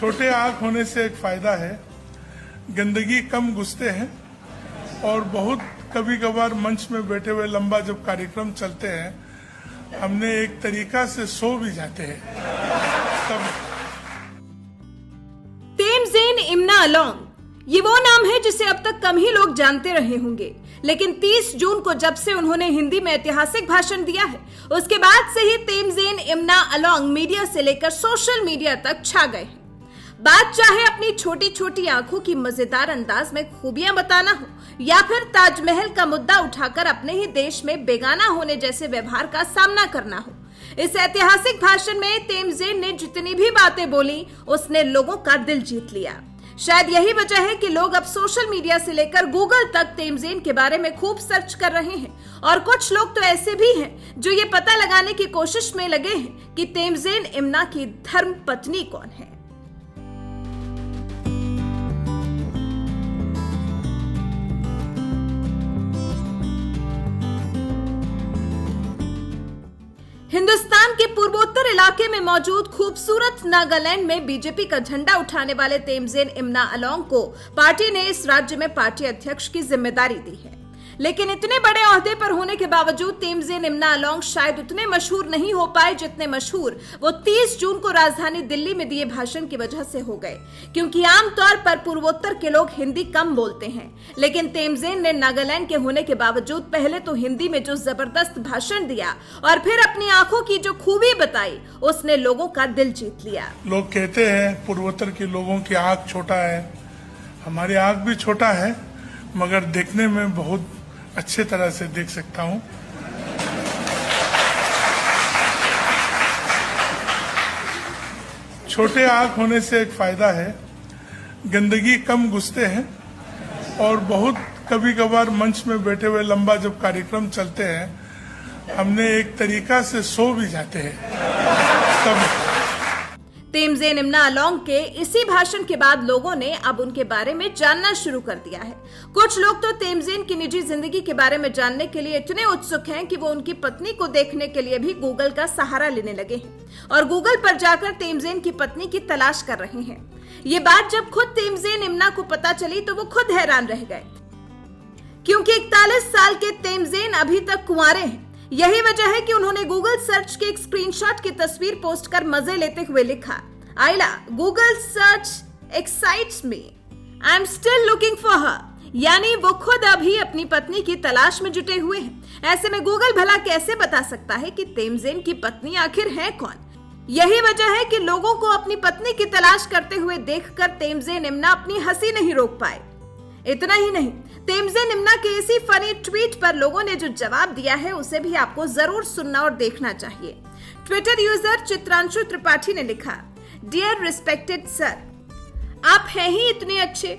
छोटे आँख होने से एक फायदा है, गंदगी कम घुसते हैं और बहुत कभी कभार मंच में बैठे हुए लंबा जब कार्यक्रम चलते हैं हमने एक तरीका से सो भी जाते हैं तब। तेमज़ेन इम्ना अलोंग ये वो नाम है जिसे अब तक कम ही लोग जानते रहे होंगे, लेकिन 30 जून को जब से उन्होंने हिंदी में ऐतिहासिक भाषण दिया है उसके बाद से ही तेमज़ेन इम्ना अलोंग मीडिया से लेकर सोशल मीडिया तक छा गए हैं। बात चाहे अपनी छोटी छोटी आंखों की मजेदार अंदाज में खूबियां बताना हो या फिर ताजमहल का मुद्दा उठाकर अपने ही देश में बेगाना होने जैसे व्यवहार का सामना करना हो, इस ऐतिहासिक भाषण में तेमज़ेन ने जितनी भी बातें बोली उसने लोगों का दिल जीत लिया। शायद यही वजह है कि लोग अब सोशल मीडिया से लेकर गूगल तक तेमज़ेन के बारे में खूब सर्च कर रहे हैं और कुछ लोग तो ऐसे भी हैं जो ये पता लगाने की कोशिश में लगे हैं कि तेमज़ेन इम्ना की धर्म पत्नी कौन है। हिंदुस्तान के पूर्वोत्तर इलाके में मौजूद खूबसूरत नागालैंड में बीजेपी का झंडा उठाने वाले तेमज़ेन इम्ना अलोंग को पार्टी ने इस राज्य में पार्टी अध्यक्ष की जिम्मेदारी दी है, लेकिन इतने बड़े ओहदे पर होने के बावजूद तेमज़ेन इम्ना अलोंग शायद उतने मशहूर नहीं हो पाए जितने मशहूर वो 30 जून को राजधानी दिल्ली में दिए भाषण की वजह से हो गए, क्योंकि आमतौर पर पूर्वोत्तर के लोग हिंदी कम बोलते हैं, लेकिन तेमज़ेन ने नागालैंड के होने के बावजूद पहले तो हिंदी में जो जबरदस्त भाषण दिया और फिर अपनी आंखों की जो खूबी बताई उसने लोगों का दिल जीत लिया। लोग कहते हैं पूर्वोत्तर के लोगों की आंख छोटा है, हमारी आंख भी छोटा है मगर देखने में बहुत अच्छे तरह से देख सकता हूं। छोटे आंख होने से एक फायदा है, गंदगी कम घुसते हैं और बहुत कभी कभार मंच में बैठे हुए लंबा जब कार्यक्रम चलते हैं हमने एक तरीका से सो भी जाते हैं तब। तेमज़ेन इम्ना अलोंग के इसी भाषण के बाद लोगों ने अब उनके बारे में जानना शुरू कर दिया है। कुछ लोग तो तेमज़ेन की निजी जिंदगी के बारे में जानने के लिए इतने उत्सुक हैं कि वो उनकी पत्नी को देखने के लिए भी गूगल का सहारा लेने लगे हैं और गूगल पर जाकर तेमज़ेन की पत्नी की तलाश कर रहे हैं। ये बात जब खुद तेमज़ेन इम्ना को पता चली तो वो खुद हैरान रह गए, क्योंकि 41 साल के तेमज़ेन अभी तक कुंवारे हैं। यही वजह है कि उन्होंने गूगल सर्च के एक स्क्रीनशॉट की तस्वीर पोस्ट कर मजे लेते हुए लिखा, आइला Google search excites me, I am still looking for her. यानी वो खुद अभी अपनी पत्नी की तलाश में जुटे हुए हैं। ऐसे में गूगल भला कैसे बता सकता है कि तेमज़ेन की पत्नी आखिर है कौन। यही वजह है कि लोगों को अपनी पत्नी की तलाश करते हुए देखकर तेमज़ेन इम्ना अपनी हंसी नहीं रोक पाए। इतना ही नहीं, तेमज़ेन इम्ना के इसी फनी ट्वीट पर लोगों ने जो जवाब दिया है उसे भी आपको जरूर सुनना और देखना चाहिए। ट्विटर यूजर चित्रांशु त्रिपाठी ने लिखा, डियर रिस्पेक्टेड सर, आप हैं ही इतने अच्छे।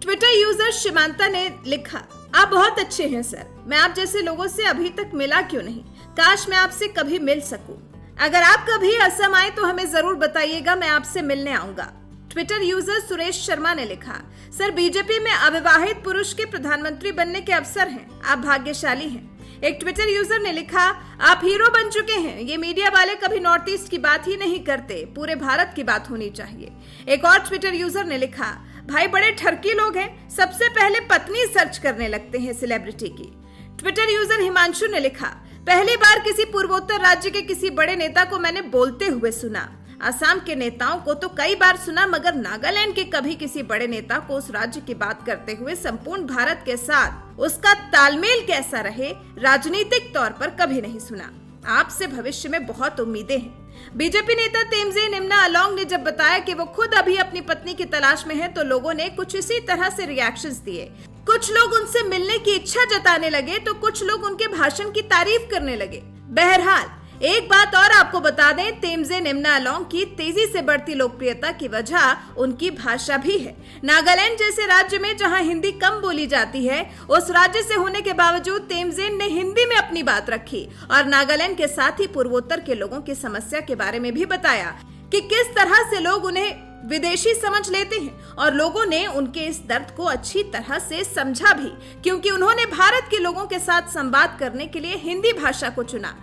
ट्विटर यूजर शिमांता ने लिखा, आप बहुत अच्छे हैं सर, मैं आप जैसे लोगों से अभी तक मिला क्यों नहीं, काश मैं आपसे कभी मिल सकूं। अगर आप कभी असम आए तो हमें जरूर बताइएगा, मैं आपसे मिलने आऊंगा। ट्विटर यूजर सुरेश शर्मा ने लिखा, सर बीजेपी में अविवाहित पुरुष के प्रधानमंत्री बनने के अवसर हैं, आप भाग्यशाली हैं। एक ट्विटर यूजर ने लिखा, आप हीरो बन चुके हैं, ये मीडिया वाले कभी नॉर्थ ईस्ट की बात ही नहीं करते, पूरे भारत की बात होनी चाहिए। एक और ट्विटर यूजर ने लिखा, भाई बड़े ठरकी लोग हैं, सबसे पहले पत्नी सर्च करने लगते हैं सेलिब्रिटी की। ट्विटर यूजर हिमांशु ने लिखा, पहली बार किसी पूर्वोत्तर राज्य के किसी बड़े नेता को मैंने बोलते हुए सुना। असम के नेताओं को तो कई बार सुना मगर नागालैंड के कभी किसी बड़े नेता को उस राज्य की बात करते हुए संपूर्ण भारत के साथ उसका तालमेल कैसा रहे राजनीतिक तौर पर कभी नहीं सुना। आपसे भविष्य में बहुत उम्मीदें हैं। बीजेपी नेता तेमज़ेन इम्ना अलोंग ने जब बताया कि वो खुद अभी अपनी पत्नी की तलाश में हैं, तो लोगों ने कुछ इसी तरह से रिएक्शंस दिए। कुछ लोग उनसे मिलने की इच्छा जताने लगे तो कुछ लोग उनके भाषण की तारीफ करने लगे। बहरहाल एक बात और आपको बता दें, तेमज़ेन इम्ना अलोंग की तेजी से बढ़ती लोकप्रियता की वजह उनकी भाषा भी है। नागालैंड जैसे राज्य में जहां हिंदी कम बोली जाती है, उस राज्य से होने के बावजूद तेमज़ेन ने हिंदी में अपनी बात रखी और नागालैंड के साथ ही पूर्वोत्तर के लोगों की समस्या के बारे में भी बताया कि किस तरह से लोग उन्हें विदेशी समझ लेते हैं और लोगों ने उनके इस दर्द को अच्छी तरह से समझा भी, क्योंकि उन्होंने भारत के लोगों के साथ संवाद करने के लिए हिंदी भाषा को चुना।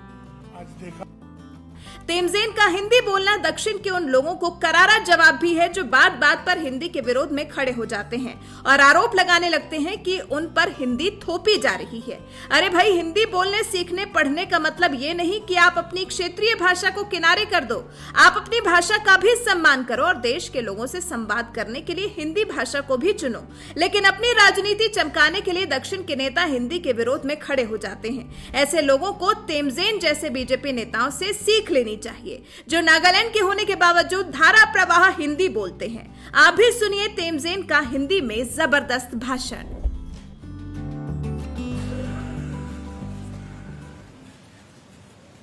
तेमजेन का हिंदी बोलना दक्षिण के उन लोगों को करारा जवाब भी है जो बात बात पर हिंदी के विरोध में खड़े हो जाते हैं और आरोप लगाने लगते हैं कि उन पर हिंदी थोपी जा रही है। अरे भाई, हिंदी बोलने, सीखने, पढ़ने का मतलब ये नहीं कि आप अपनी क्षेत्रीय भाषा को किनारे कर दो। आप अपनी भाषा का भी सम्मान करो और देश के लोगों से संवाद करने के लिए हिंदी भाषा को भी चुनो। लेकिन अपनी राजनीति चमकाने के लिए दक्षिण के नेता हिंदी के विरोध में खड़े हो जाते हैं। ऐसे लोगों को तेमजेन जैसे बीजेपी नेताओं से सीख लेनी चाहिए, जो नागालैंड के होने के बावजूद धारा प्रवाह हिंदी बोलते हैं। आप भी सुनिए तेमजेन का हिंदी में जबरदस्त भाषण।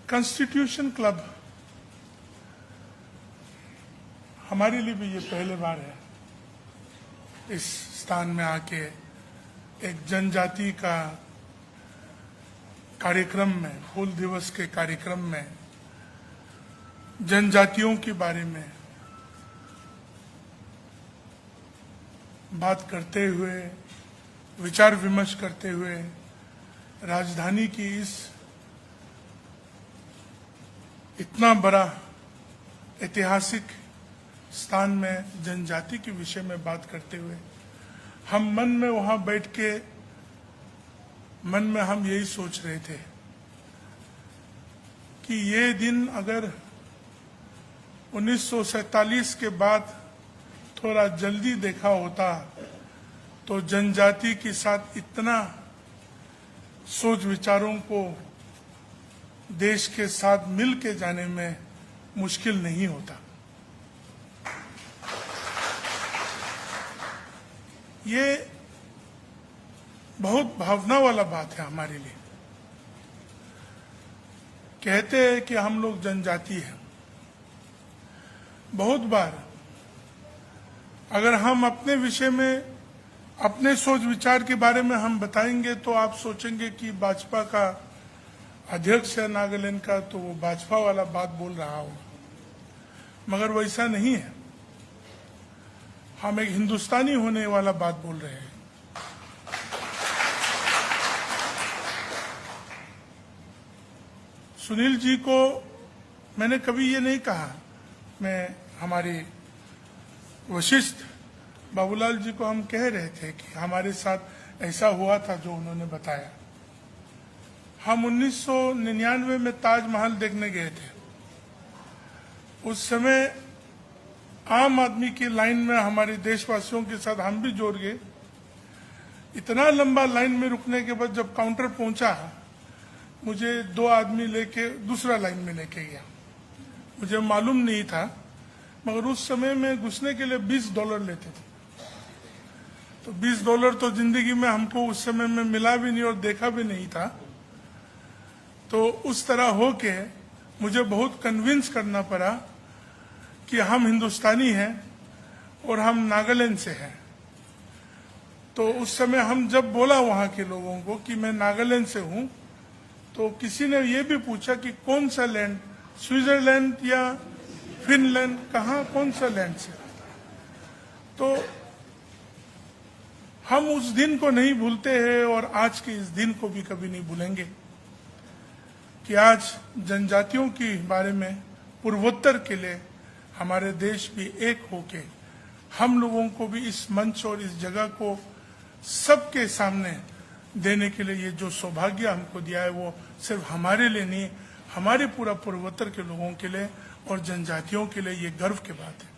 कॉन्स्टिट्यूशन क्लब हमारे लिए भी ये पहली बार है इस स्थान में आके एक जनजाति का कार्यक्रम में, हूल दिवस के कार्यक्रम में जनजातियों के बारे में बात करते हुए, विचार विमर्श करते हुए राजधानी की इस इतना बड़ा ऐतिहासिक स्थान में जनजाति के विषय में बात करते हुए हम मन में वहां बैठ के मन में हम यही सोच रहे थे कि ये दिन अगर 1947 के बाद थोड़ा जल्दी देखा होता तो जनजाति के साथ इतना सोच विचारों को देश के साथ मिल के जाने में मुश्किल नहीं होता। ये बहुत भावना वाला बात है हमारे लिए। कहते हैं कि हम लोग जनजाति हैं। बहुत बार अगर हम अपने विषय में, अपने सोच विचार के बारे में हम बताएंगे तो आप सोचेंगे कि भाजपा का अध्यक्ष है नागालैंड का, तो वो भाजपा वाला बात बोल रहा होगा, मगर वैसा नहीं है। हम एक हिंदुस्तानी होने वाला बात बोल रहे हैं। सुनील जी को मैंने कभी ये नहीं कहा, मैं हमारे वशिष्ठ बाबूलाल जी को हम कह रहे थे कि हमारे साथ ऐसा हुआ था जो उन्होंने बताया। हम 1999 में ताजमहल देखने गए थे। उस समय आम आदमी की लाइन में हमारे देशवासियों के साथ हम भी जोड़ गए। इतना लंबा लाइन में रुकने के बाद जब काउंटर पहुंचा, मुझे 2 आदमी लेके दूसरा लाइन में लेके गया। मुझे मालूम नहीं था, मगर उस समय में घुसने के लिए $20 लेते थे। तो $20 तो जिंदगी में हमको उस समय में मिला भी नहीं और देखा भी नहीं था। तो उस तरह होके मुझे बहुत कन्विंस करना पड़ा कि हम हिंदुस्तानी हैं और हम नागालैंड से हैं। तो उस समय हम जब बोला वहां के लोगों को कि मैं नागालैंड से हूं, तो किसी ने ये भी पूछा कि कौन सा लैंड, स्विट्जरलैंड या फिनलैंड, कहाँ, कौन सा लैंड से। तो हम उस दिन को नहीं भूलते हैं और आज के इस दिन को भी कभी नहीं भूलेंगे कि आज जनजातियों के बारे में, पूर्वोत्तर के लिए हमारे देश भी एक होके हम लोगों को भी इस मंच और इस जगह को सबके सामने देने के लिए ये जो सौभाग्य हमको दिया है, वो सिर्फ हमारे लिए नहीं, हमारे पूरा पूर्वोत्तर के लोगों के लिए और जनजातियों के लिए ये गर्व की बात है।